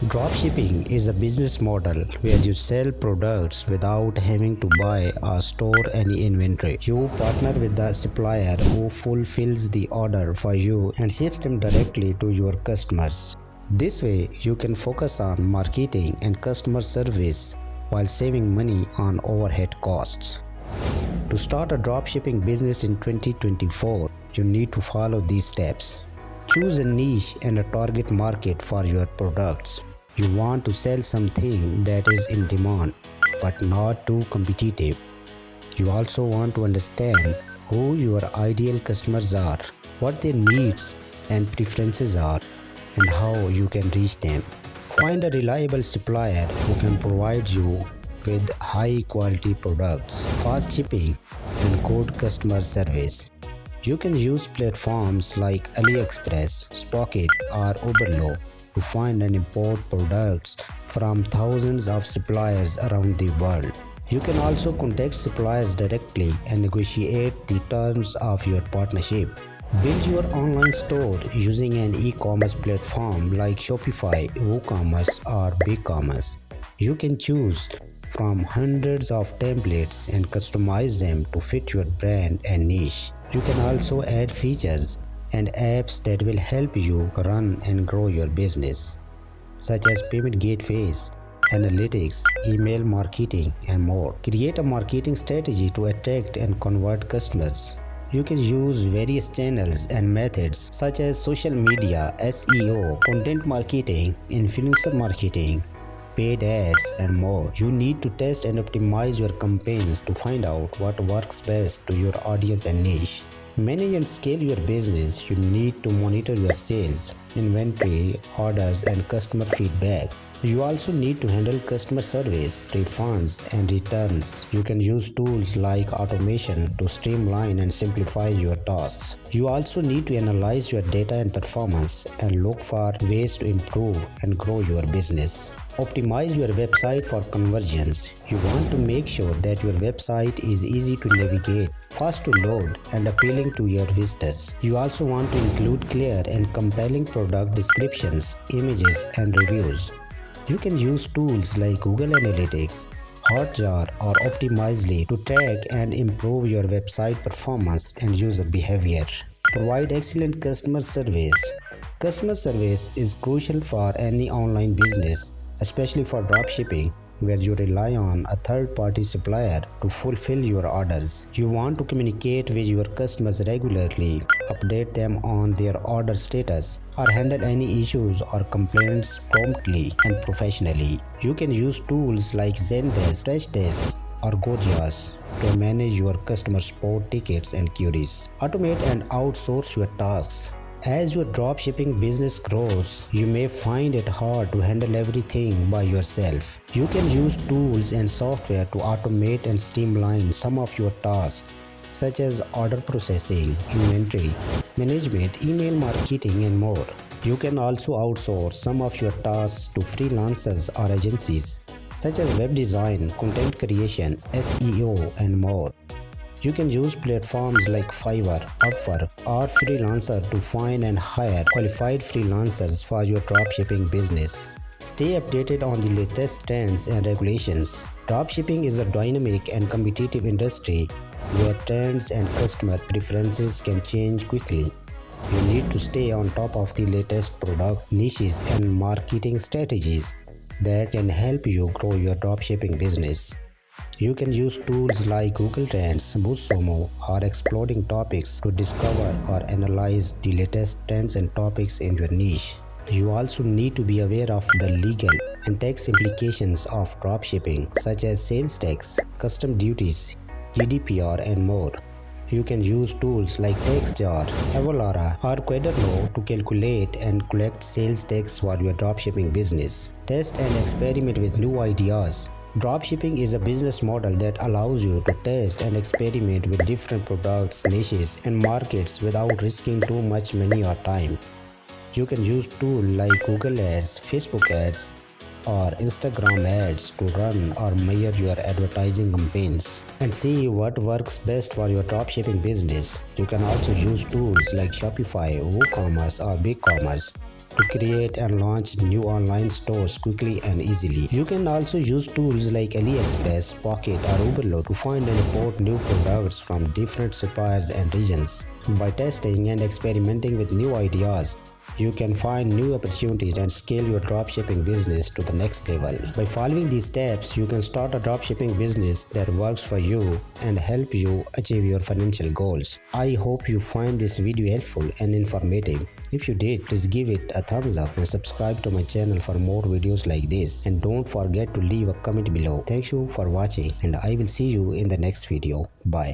Dropshipping is a business model where you sell products without having to buy or store any inventory. You partner with the supplier who fulfills the order for you and ships them directly to your customers. This way, you can focus on marketing and customer service while saving money on overhead costs. To start a dropshipping business in 2024, you need to follow these steps. Choose a niche and a target market for your products. You want to sell something that is in demand, but not too competitive. You also want to understand who your ideal customers are, what their needs and preferences are, and how you can reach them. Find a reliable supplier who can provide you with high quality products, fast shipping, and good customer service. You can use platforms like AliExpress, Spocket, or Uberlo to find and import products from thousands of suppliers around the world. You can also contact suppliers directly and negotiate the terms of your partnership. Build your online store using an e-commerce platform like Shopify, WooCommerce, or BigCommerce. You can choose from hundreds of templates and customize them to fit your brand and niche. You can also add features and apps that will help you run and grow your business, such as payment gateways, analytics, email marketing, and more. Create a marketing strategy to attract and convert customers. You can use various channels and methods such as social media, SEO, content marketing, influencer marketing, paid ads, and more. You need to test and optimize your campaigns to find out what works best to your audience and niche. Manage and scale your business. You need to monitor your sales, inventory, orders, and customer feedback. You also need to handle customer service, refunds, and returns. You can use tools like automation to streamline and simplify your tasks. You also need to analyze your data and performance and look for ways to improve and grow your business. Optimize your website for conversions. You want to make sure that your website is easy to navigate, fast to load, and appealing to your visitors. You also want to include clear and compelling product descriptions, images, and reviews. You can use tools like Google Analytics, Hotjar, or Optimizely to track and improve your website performance and user behavior. Provide excellent customer service. Customer service is crucial for any online business, especially for dropshipping, where you rely on a third-party supplier to fulfill your orders. You want to communicate with your customers regularly, update them on their order status, or handle any issues or complaints promptly and professionally. You can use tools like Zendesk, Freshdesk, or Gojjas to manage your customer support tickets and queries. Automate and outsource your tasks. As your dropshipping business grows, you may find it hard to handle everything by yourself. You can use tools and software to automate and streamline some of your tasks, such as order processing, inventory management, email marketing, and more. You can also outsource some of your tasks to freelancers or agencies, such as web design, content creation, SEO, and more. You can use platforms like Fiverr, Upwork, or Freelancer to find and hire qualified freelancers for your dropshipping business. Stay updated on the latest trends and regulations. Dropshipping is a dynamic and competitive industry where trends and customer preferences can change quickly. You need to stay on top of the latest product niches and marketing strategies that can help you grow your dropshipping business. You can use tools like Google Trends, BuzzSumo, or Exploding Topics to discover or analyze the latest trends and topics in your niche. You also need to be aware of the legal and tax implications of dropshipping, such as sales tax, custom duties, GDPR, and more. You can use tools like TaxJar, Avalara, or Quaderno to calculate and collect sales tax for your dropshipping business. Test and experiment with new ideas. Dropshipping is a business model that allows you to test and experiment with different products, niches, and markets without risking too much money or time. You can use tools like Google Ads, Facebook Ads, or Instagram ads to run or measure your advertising campaigns and see what works best for your dropshipping business. You can also use tools like Shopify, WooCommerce, or BigCommerce to create and launch new online stores quickly and easily. You can also use tools like AliExpress, Pocket or Uberlo to find and import new products from different suppliers and regions. By testing and experimenting with new ideas, you can find new opportunities and scale your dropshipping business to the next level. By following these steps, you can start a dropshipping business that works for you and help you achieve your financial goals. I hope you find this video helpful and informative. If you did, please give it a thumbs up and subscribe to my channel for more videos like this. And don't forget to leave a comment below. Thank you for watching and I will see you in the next video. Bye.